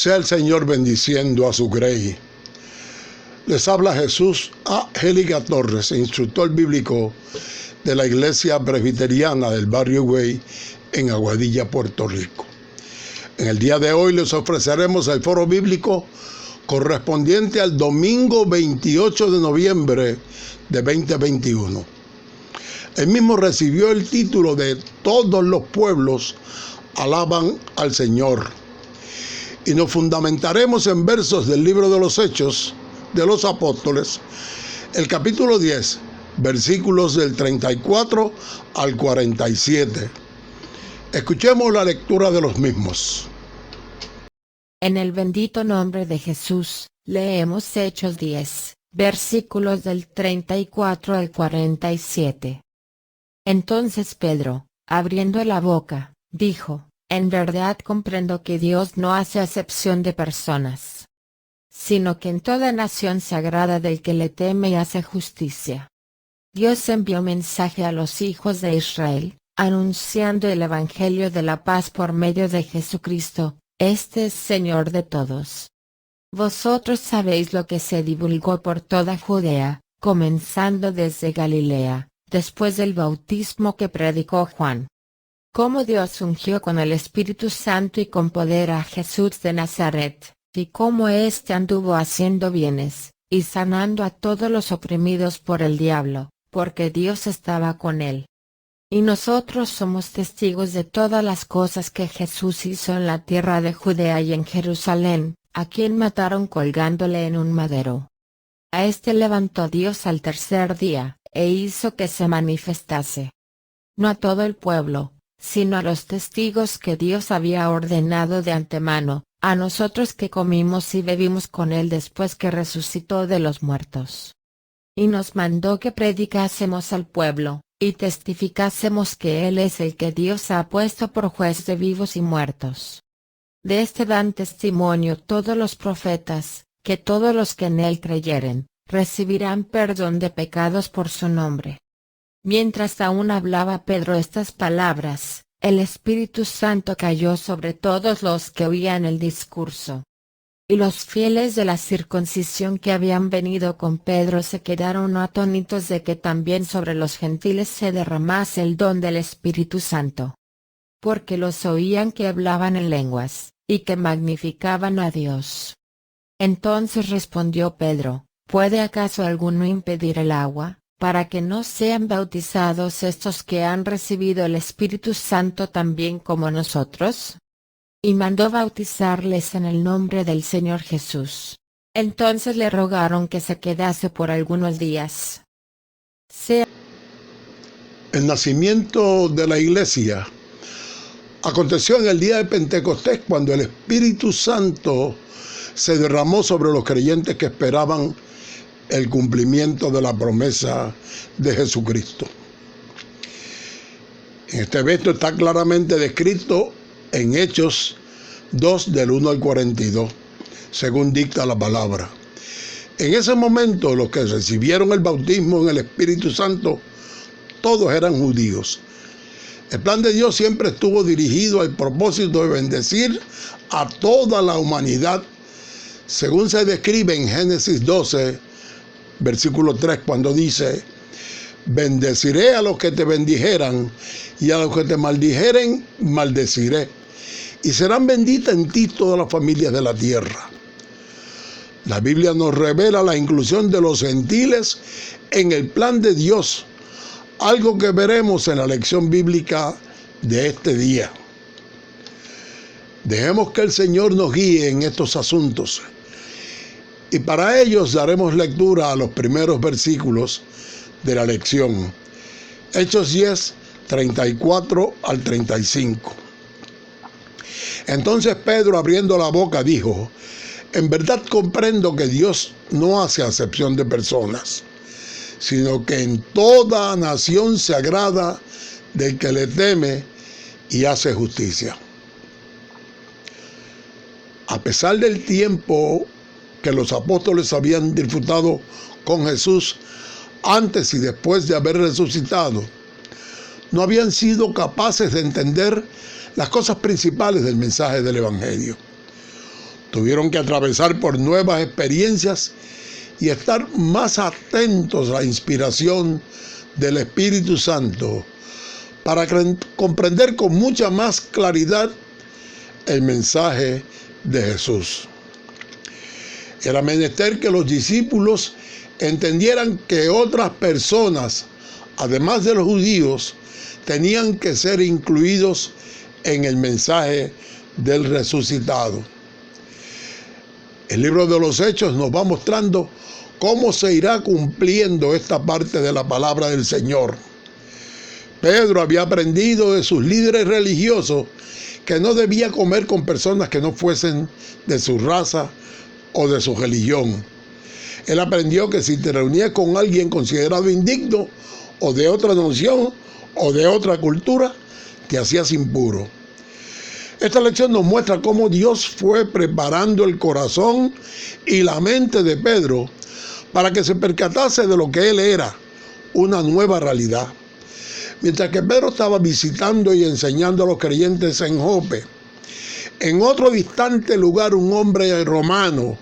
Sea el Señor bendiciendo a su grey. Les habla Jesús Angélica Torres, instructor bíblico de la Iglesia Presbiteriana del Barrio Güey en Aguadilla, Puerto Rico. En el día de hoy les ofreceremos el foro bíblico correspondiente al domingo 28 de noviembre de 2021. El mismo recibió el título de Todos los pueblos alaban al Señor. Y nos fundamentaremos en versos del libro de los Hechos de los Apóstoles, el capítulo 10, versículos del 34 al 47. Escuchemos la lectura de los mismos. En el bendito nombre de Jesús, leemos Hechos 10, versículos del 34 al 47. Entonces Pedro, abriendo la boca, dijo: En verdad comprendo que Dios no hace acepción de personas, sino que en toda nación se agrada del que le teme y hace justicia. Dios envió mensaje a los hijos de Israel, anunciando el evangelio de la paz por medio de Jesucristo, este es Señor de todos. Vosotros sabéis lo que se divulgó por toda Judea, comenzando desde Galilea, después del bautismo que predicó Juan. Cómo Dios ungió con el Espíritu Santo y con poder a Jesús de Nazaret, y cómo éste anduvo haciendo bienes, y sanando a todos los oprimidos por el diablo, porque Dios estaba con él. Y nosotros somos testigos de todas las cosas que Jesús hizo en la tierra de Judea y en Jerusalén, a quien mataron colgándole en un madero. A este levantó Dios al tercer día, e hizo que se manifestase. No a todo el pueblo, sino a los testigos que Dios había ordenado de antemano, a nosotros que comimos y bebimos con él después que resucitó de los muertos. Y nos mandó que predicásemos al pueblo, y testificásemos que él es el que Dios ha puesto por juez de vivos y muertos. De este dan testimonio todos los profetas, que todos los que en él creyeren, recibirán perdón de pecados por su nombre. Mientras aún hablaba Pedro estas palabras, el Espíritu Santo cayó sobre todos los que oían el discurso. Y los fieles de la circuncisión que habían venido con Pedro se quedaron atónitos de que también sobre los gentiles se derramase el don del Espíritu Santo. Porque los oían que hablaban en lenguas, y que magnificaban a Dios. Entonces respondió Pedro: ¿Puede acaso alguno impedir el agua, para que no sean bautizados estos que han recibido el Espíritu Santo también como nosotros? Y mandó bautizarles en el nombre del Señor Jesús. Entonces le rogaron que se quedase por algunos días. El nacimiento de la iglesia aconteció en el día de Pentecostés, cuando el Espíritu Santo se derramó sobre los creyentes que esperaban el cumplimiento de la promesa de Jesucristo. Este evento está claramente descrito en Hechos 2 del 1 al 42, según dicta la palabra. En ese momento los que recibieron el bautismo en el Espíritu Santo, todos eran judíos. El plan de Dios siempre estuvo dirigido al propósito de bendecir a toda la humanidad, según se describe en Génesis 12, versículo 3, cuando dice: bendeciré a los que te bendijeran, y a los que te maldijeren, maldeciré. Y serán benditas en ti todas las familias de la tierra. La Biblia nos revela la inclusión de los gentiles en el plan de Dios, algo que veremos en la lección bíblica de este día. Dejemos que el Señor nos guíe en estos asuntos. Y para ellos daremos lectura a los primeros versículos de la lección. Hechos 10, 34 al 35. Entonces Pedro, abriendo la boca, dijo: En verdad comprendo que Dios no hace acepción de personas, sino que en toda nación se agrada del que le teme y hace justicia. A pesar del tiempo que los apóstoles habían disfrutado con Jesús antes y después de haber resucitado, no habían sido capaces de entender las cosas principales del mensaje del Evangelio. Tuvieron que atravesar por nuevas experiencias y estar más atentos a la inspiración del Espíritu Santo para comprender con mucha más claridad el mensaje de Jesús. Era menester que los discípulos entendieran que otras personas, además de los judíos, tenían que ser incluidos en el mensaje del resucitado. El libro de los Hechos nos va mostrando cómo se irá cumpliendo esta parte de la palabra del Señor. Pedro había aprendido de sus líderes religiosos que no debía comer con personas que no fuesen de su raza o de su religión. Él aprendió que si te reunías con alguien considerado indigno o de otra nación o de otra cultura, te hacías impuro. Esta lección nos muestra cómo Dios fue preparando el corazón y la mente de Pedro para que se percatase de lo que él era, una nueva realidad. Mientras que Pedro estaba visitando y enseñando a los creyentes en Jope, en otro distante lugar un hombre romano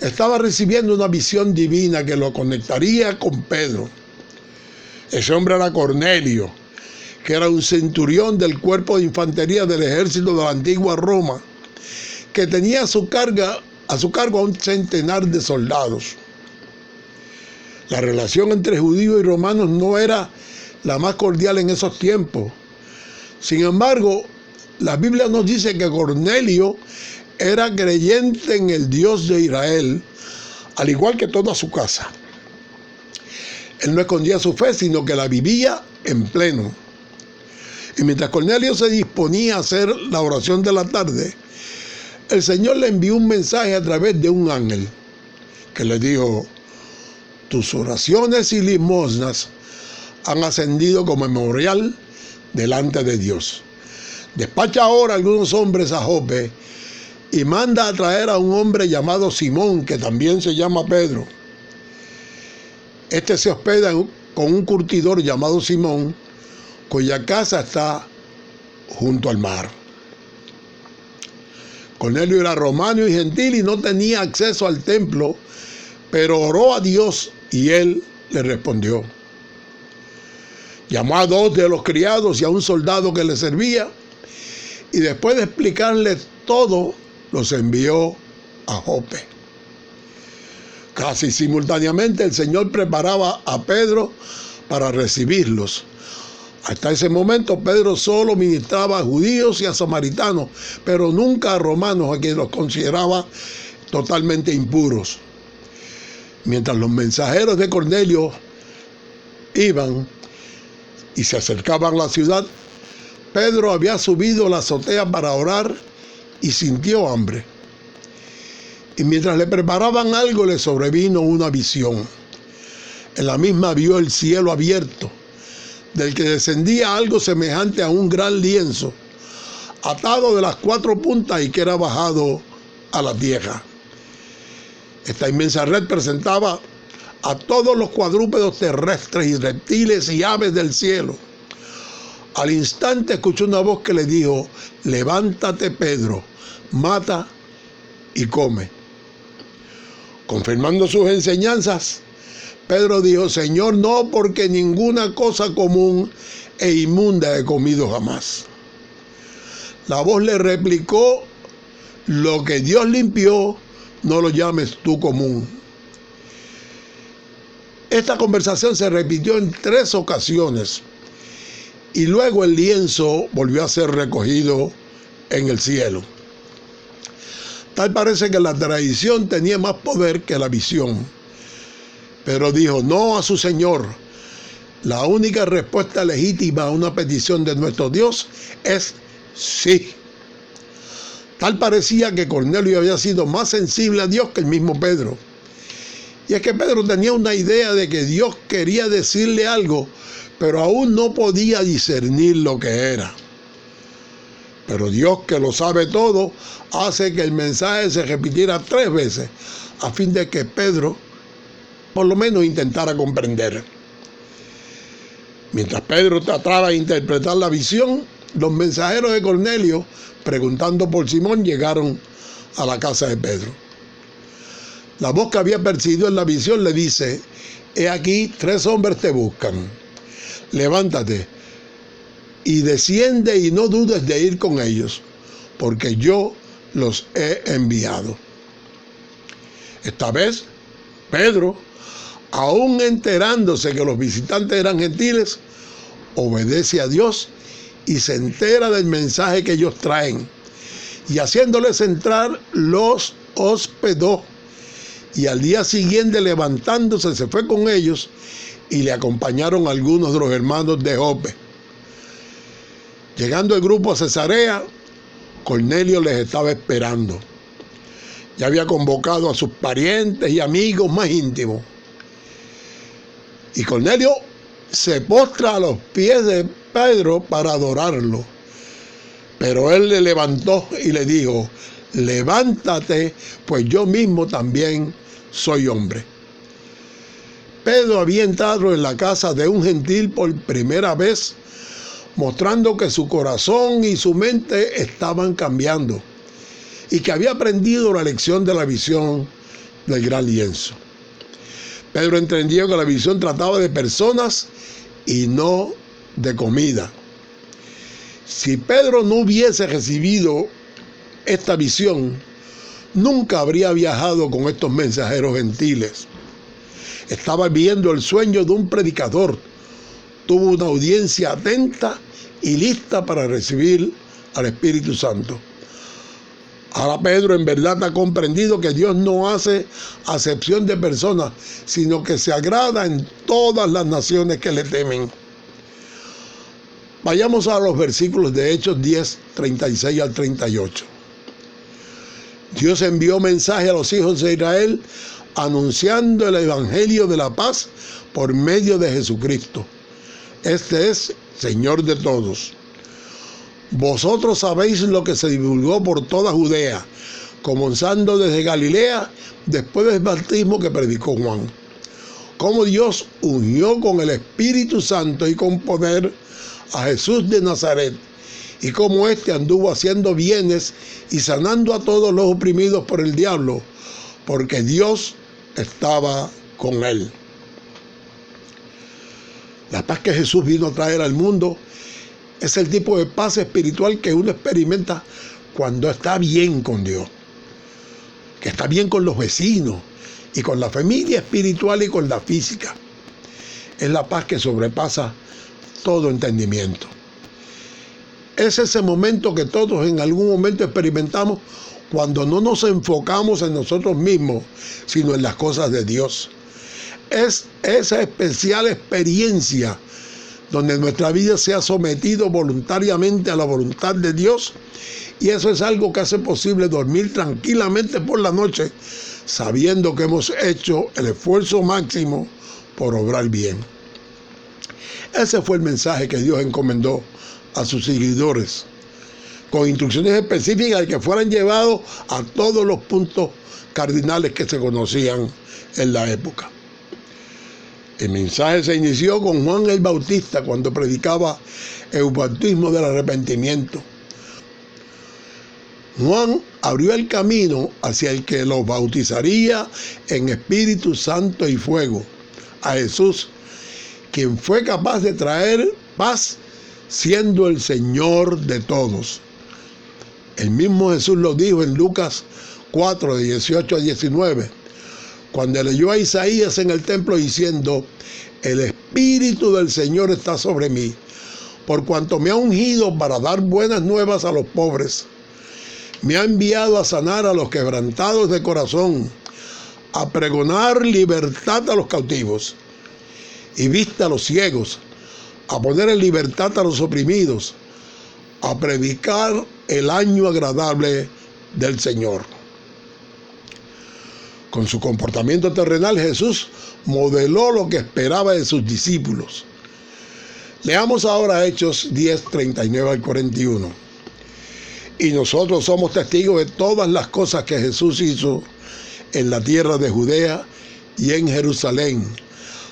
estaba recibiendo una visión divina que lo conectaría con Pedro. Ese hombre era Cornelio, que era un centurión del cuerpo de infantería del ejército de la antigua Roma, que tenía a su cargo a un centenar de soldados. La relación entre judíos y romanos no era la más cordial en esos tiempos. Sin embargo, la Biblia nos dice que Cornelio era creyente en el Dios de Israel, al igual que toda su casa. Él no escondía su fe, sino que la vivía en pleno. Y mientras Cornelio se disponía a hacer la oración de la tarde, el Señor le envió un mensaje a través de un ángel que le dijo: tus oraciones y limosnas han ascendido como memorial delante de Dios. Despacha ahora a algunos hombres a Jope y manda a traer a un hombre llamado Simón, que también se llama Pedro. Este se hospeda con un curtidor llamado Simón, cuya casa está junto al mar. Cornelio era romano y gentil y no tenía acceso al templo, pero oró a Dios y él le respondió. Llamó a 2 de los criados y a un soldado que le servía, y después de explicarle todo, los envió a Jope. Casi simultáneamente el Señor preparaba a Pedro para recibirlos. Hasta ese momento Pedro solo ministraba a judíos y a samaritanos, pero nunca a romanos, a quienes los consideraba totalmente impuros. Mientras los mensajeros de Cornelio iban y se acercaban a la ciudad, Pedro había subido a la azotea para orar y sintió hambre. Y mientras le preparaban algo, le sobrevino una visión. En la misma vio el cielo abierto, del que descendía algo semejante a un gran lienzo, atado de las 4 puntas y que era bajado a la tierra. Esta inmensa red presentaba a todos los cuadrúpedos terrestres y reptiles y aves del cielo. Al instante escuchó una voz que le dijo: levántate, Pedro, mata y come. Confirmando sus enseñanzas, Pedro dijo: Señor, no, porque ninguna cosa común e inmunda he comido jamás. La voz le replicó: lo que Dios limpió, no lo llames tú común. Esta conversación se repitió en 3 ocasiones y luego el lienzo volvió a ser recogido en el cielo. Tal parece que la tradición tenía más poder que la visión. Pero dijo no a su Señor. La única respuesta legítima a una petición de nuestro Dios es sí. Tal parecía que Cornelio había sido más sensible a Dios que el mismo Pedro. Y es que Pedro tenía una idea de que Dios quería decirle algo, pero aún no podía discernir lo que era. Pero Dios, que lo sabe todo, hace que el mensaje se repitiera 3 veces, a fin de que Pedro por lo menos intentara comprender. Mientras Pedro trataba de interpretar la visión, los mensajeros de Cornelio, preguntando por Simón, llegaron a la casa de Pedro. La voz que había percibido en la visión le dice: he aquí, 3 hombres te buscan. Levántate y desciende y no dudes de ir con ellos, porque yo los he enviado. Esta vez, Pedro, aún enterándose que los visitantes eran gentiles, obedece a Dios y se entera del mensaje que ellos traen. Y haciéndoles entrar, los hospedó. Y al día siguiente, levantándose, se fue con ellos y le acompañaron algunos de los hermanos de Jope. Llegando el grupo a Cesarea, Cornelio les estaba esperando. Ya había convocado a sus parientes y amigos más íntimos. Y Cornelio se postra a los pies de Pedro para adorarlo. Pero él le levantó y le dijo: levántate, pues yo mismo también soy hombre. Pedro había entrado en la casa de un gentil por primera vez, mostrando que su corazón y su mente estaban cambiando y que había aprendido la lección de la visión del gran lienzo. Pedro entendió que la visión trataba de personas y no de comida. Si Pedro no hubiese recibido esta visión, nunca habría viajado con estos mensajeros gentiles. Estaba viendo el sueño de un predicador. Tuvo una audiencia atenta y lista para recibir al Espíritu Santo. Ahora Pedro en verdad ha comprendido que Dios no hace acepción de personas, sino que se agrada en todas las naciones que le temen. Vayamos a los versículos de Hechos 10, 36 al 38. Dios envió mensaje a los hijos de Israel anunciando el evangelio de la paz por medio de Jesucristo. Este es Señor de todos. Vosotros sabéis lo que se divulgó por toda Judea, comenzando desde Galilea, después del bautismo que predicó Juan. Cómo Dios unió con el Espíritu Santo y con poder a Jesús de Nazaret, y cómo éste anduvo haciendo bienes y sanando a todos los oprimidos por el diablo, porque Dios estaba con él. La paz que Jesús vino a traer al mundo es el tipo de paz espiritual que uno experimenta cuando está bien con Dios, que está bien con los vecinos y con la familia espiritual y con la física. Es la paz que sobrepasa todo entendimiento. Es ese momento que todos en algún momento experimentamos cuando no nos enfocamos en nosotros mismos, sino en las cosas de Dios. Es esa especial experiencia donde nuestra vida se ha sometido voluntariamente a la voluntad de Dios, y eso es algo que hace posible dormir tranquilamente por la noche, sabiendo que hemos hecho el esfuerzo máximo por obrar bien. Ese fue el mensaje que Dios encomendó a sus seguidores, con instrucciones específicas de que fueran llevados a todos los puntos cardinales que se conocían en la época. El mensaje se inició con Juan el Bautista cuando predicaba el bautismo del arrepentimiento. Juan abrió el camino hacia el que los bautizaría en Espíritu Santo y fuego, a Jesús, quien fue capaz de traer paz siendo el Señor de todos. El mismo Jesús lo dijo en Lucas 4, de 18 a 19, cuando leyó a Isaías en el templo diciendo: el Espíritu del Señor está sobre mí, por cuanto me ha ungido para dar buenas nuevas a los pobres. Me ha enviado a sanar a los quebrantados de corazón, a pregonar libertad a los cautivos y vista a los ciegos, a poner en libertad a los oprimidos, a predicar el año agradable del Señor. Con su comportamiento terrenal, Jesús modeló lo que esperaba de sus discípulos. Leamos ahora Hechos 10, 39 al 41. Y nosotros somos testigos de todas las cosas que Jesús hizo en la tierra de Judea y en Jerusalén,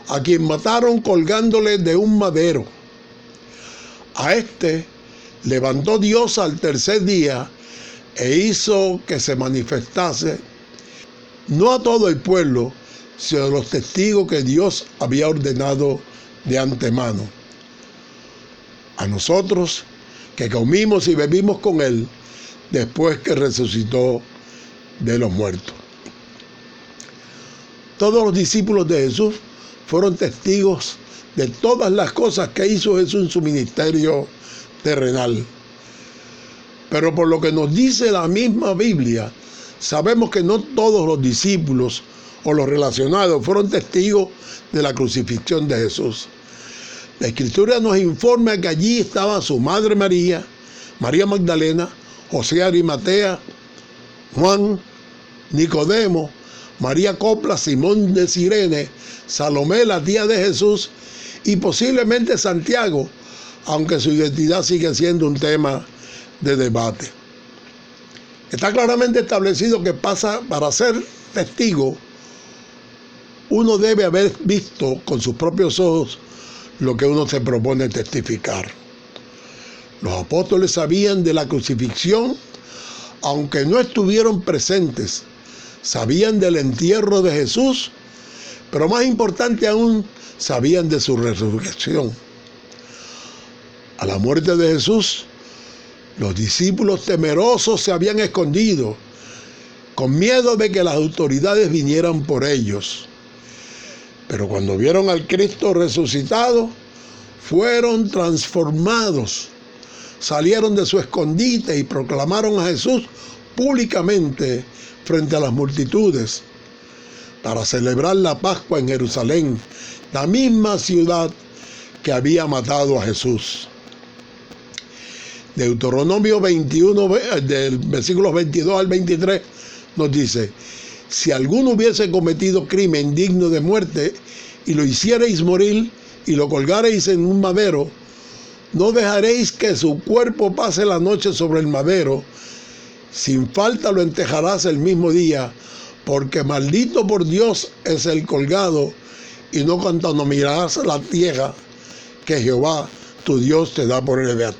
a quien mataron colgándole de un madero. A este levantó Dios al tercer día, e hizo que se manifestase no a todo el pueblo, sino a los testigos que Dios había ordenado de antemano. A nosotros que comimos y bebimos con Él después que resucitó de los muertos. Todos los discípulos de Jesús fueron testigos de todas las cosas que hizo Jesús en su ministerio terrenal. Pero por lo que nos dice la misma Biblia, sabemos que no todos los discípulos o los relacionados fueron testigos de la crucifixión de Jesús. La Escritura nos informa que allí estaba su madre María, María Magdalena, José de Arimatea, Juan, Nicodemo, María Copla, Simón de Cirene, Salomé, la tía de Jesús, y posiblemente Santiago, aunque su identidad sigue siendo un tema de debate. Está claramente establecido que para ser testigo, uno debe haber visto con sus propios ojos lo que uno se propone testificar. Los apóstoles sabían de la crucifixión, aunque no estuvieron presentes. Sabían del entierro de Jesús, pero más importante aún, sabían de su resurrección. A la muerte de Jesús, los discípulos temerosos se habían escondido, con miedo de que las autoridades vinieran por ellos. Pero cuando vieron al Cristo resucitado, fueron transformados. Salieron de su escondite y proclamaron a Jesús públicamente frente a las multitudes para celebrar la Pascua en Jerusalén, la misma ciudad que había matado a Jesús. Deuteronomio 21, del versículos 22 al 23, nos dice: si alguno hubiese cometido crimen digno de muerte y lo hicierais morir y lo colgareis en un madero, no dejaréis que su cuerpo pase la noche sobre el madero, sin falta lo enterrarás el mismo día, porque maldito por Dios es el colgado, y no contaminarás la tierra que Jehová tu Dios te da por heredad.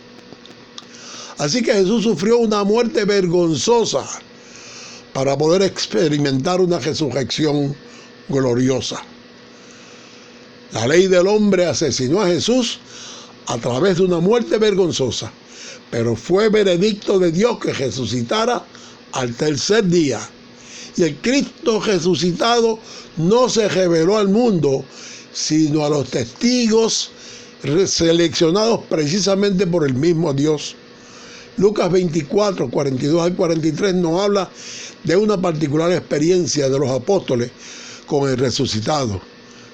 Así que Jesús sufrió una muerte vergonzosa para poder experimentar una resurrección gloriosa. La ley del hombre asesinó a Jesús a través de una muerte vergonzosa, pero fue veredicto de Dios que resucitara al tercer día. Y el Cristo resucitado no se reveló al mundo, sino a los testigos seleccionados precisamente por el mismo Dios. Lucas 24, 42 al 43 nos habla de una particular experiencia de los apóstoles con el resucitado,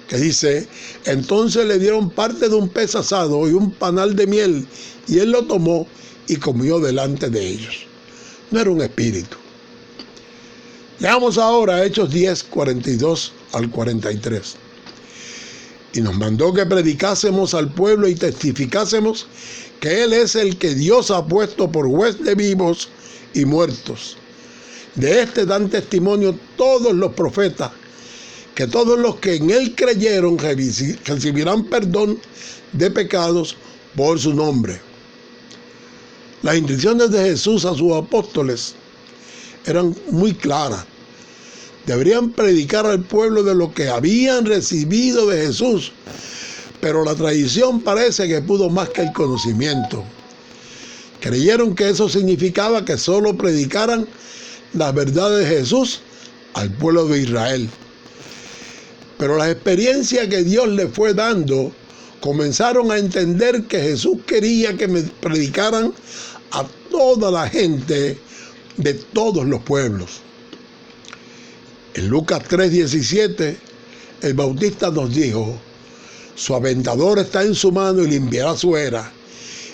que dice: entonces le dieron parte de un pez asado y un panal de miel, y él lo tomó y comió delante de ellos. No era un espíritu. Leamos ahora Hechos 10, 42 al 43. Y nos mandó que predicásemos al pueblo y testificásemos que Él es el que Dios ha puesto por juez de vivos y muertos. De este dan testimonio todos los profetas, que todos los que en Él creyeron recibirán perdón de pecados por su nombre. Las instrucciones de Jesús a sus apóstoles eran muy claras. Deberían predicar al pueblo de lo que habían recibido de Jesús, pero la tradición parece que pudo más que el conocimiento. Creyeron que eso significaba que solo predicaran las verdades de Jesús al pueblo de Israel. Pero las experiencias que Dios les fue dando comenzaron a entender que Jesús quería que predicaran a toda la gente de todos los pueblos. En Lucas 3:17, el Bautista nos dijo: su aventador está en su mano y limpiará su era,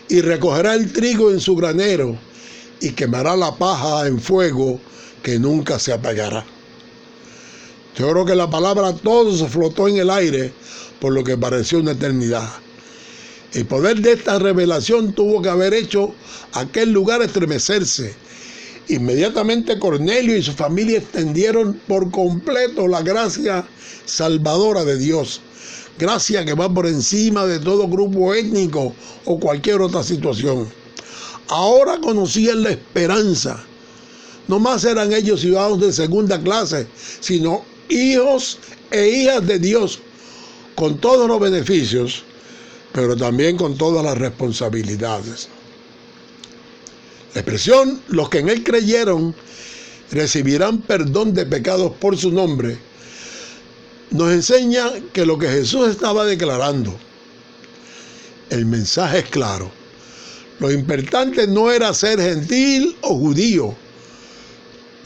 y recogerá el trigo en su granero, y quemará la paja en fuego que nunca se apagará. Yo creo que la palabra todo se flotó en el aire, por lo que pareció una eternidad. El poder de esta revelación tuvo que haber hecho aquel lugar estremecerse. Inmediatamente Cornelio y su familia extendieron por completo la gracia salvadora de Dios. Gracia que va por encima de todo grupo étnico o cualquier otra situación. Ahora conocían la esperanza No más eran ellos ciudadanos de segunda clase, sino hijos e hijas de Dios, con todos los beneficios, pero también con todas las responsabilidades. La expresión, los que en él creyeron recibirán perdón de pecados por su nombre, nos enseña que lo que Jesús estaba declarando, el mensaje es claro. Lo importante no era ser gentil o judío.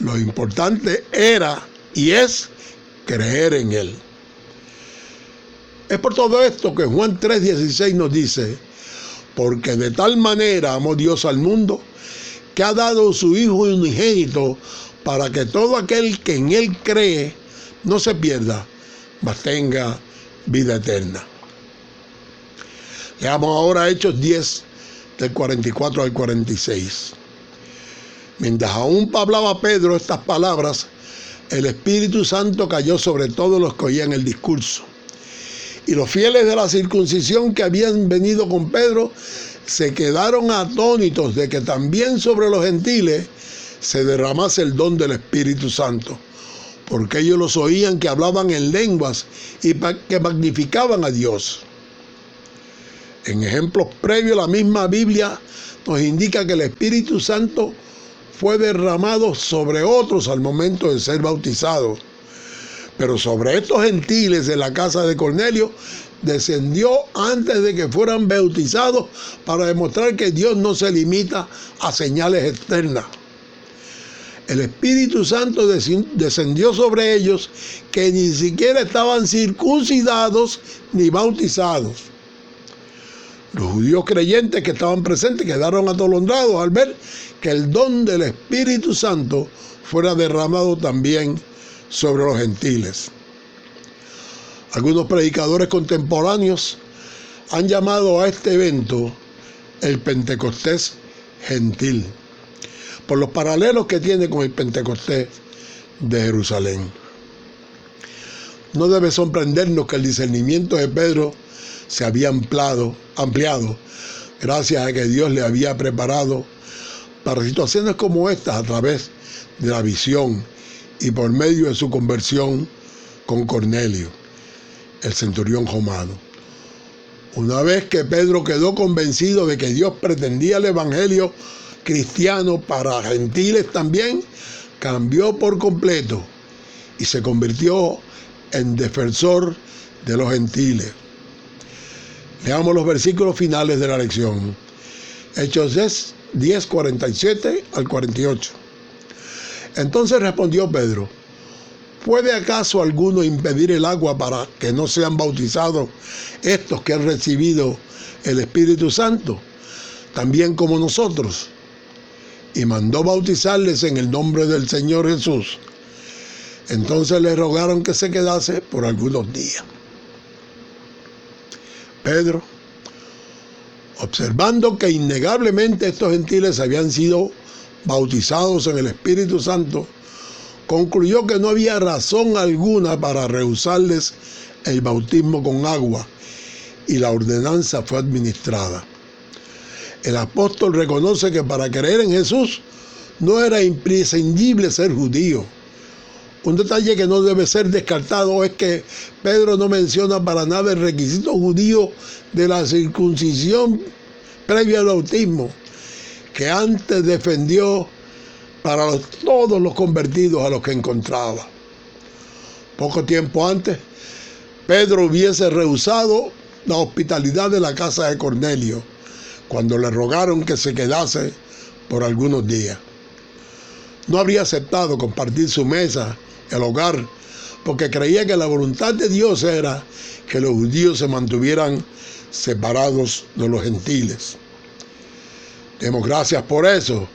Lo importante era y es creer en él. Es por todo esto que Juan 3:16 nos dice, porque de tal manera amó Dios al mundo, que ha dado su Hijo unigénito, para que todo aquel que en él cree no se pierda, mas tenga vida eterna. Leamos ahora Hechos 10, del 44 al 46. Mientras aún hablaba Pedro estas palabras, el Espíritu Santo cayó sobre todos los que oían el discurso. Y los fieles de la circuncisión que habían venido con Pedro se quedaron atónitos de que también sobre los gentiles se derramase el don del Espíritu Santo, porque ellos los oían que hablaban en lenguas y que magnificaban a Dios. En ejemplos previos, la misma Biblia nos indica que el Espíritu Santo fue derramado sobre otros al momento de ser bautizados. Pero sobre estos gentiles de la casa de Cornelio descendió antes de que fueran bautizados, para demostrar que Dios no se limita a señales externas. El Espíritu Santo descendió sobre ellos que ni siquiera estaban circuncidados ni bautizados. Los judíos creyentes que estaban presentes quedaron atolondrados al ver que el don del Espíritu Santo fuera derramado también sobre los gentiles. Algunos predicadores contemporáneos han llamado a este evento el Pentecostés gentil, por los paralelos que tiene con el Pentecostés de Jerusalén. No debe sorprendernos que el discernimiento de Pedro se había ampliado gracias a que Dios le había preparado para situaciones como estas a través de la visión y por medio de su conversión con Cornelio, el centurión romano. Una vez que Pedro quedó convencido de que Dios pretendía el evangelio cristiano para gentiles también, cambió por completo y se convirtió en defensor de los gentiles. Leamos los versículos finales de la lección. Hechos 10, 47 al 48. Entonces respondió Pedro: ¿puede acaso alguno impedir el agua para que no sean bautizados estos que han recibido el Espíritu Santo, también como nosotros? Y mandó bautizarles en el nombre del Señor Jesús. Entonces le rogaron que se quedase por algunos días. Pedro, observando que innegablemente estos gentiles habían sido bautizados en el Espíritu Santo, concluyó que no había razón alguna para rehusarles el bautismo con agua, y la ordenanza fue administrada. El apóstol reconoce que para creer en Jesús no era imprescindible ser judío. Un detalle que no debe ser descartado es que Pedro no menciona para nada el requisito judío de la circuncisión previa al bautismo, que antes defendió para todos los convertidos a los que encontraba. Poco tiempo antes, Pedro hubiese rehusado la hospitalidad de la casa de Cornelio, cuando le rogaron que se quedase por algunos días. No habría aceptado compartir su mesa, el hogar, porque creía que la voluntad de Dios era que los judíos se mantuvieran separados de los gentiles. Demos gracias por eso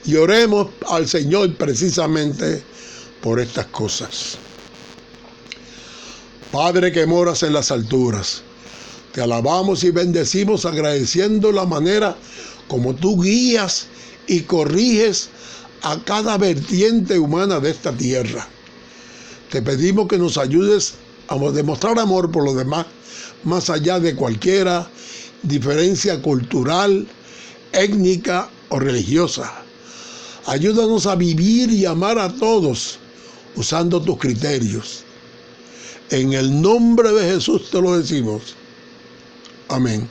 y oremos al Señor precisamente por estas cosas. Padre que moras en las alturas, te alabamos y bendecimos agradeciendo la manera como tú guías y corriges a cada vertiente humana de esta tierra. Te pedimos que nos ayudes a demostrar amor por los demás, más allá de cualquier diferencia cultural, étnica o religiosa. Ayúdanos a vivir y amar a todos usando tus criterios. En el nombre de Jesús te lo decimos. Amén.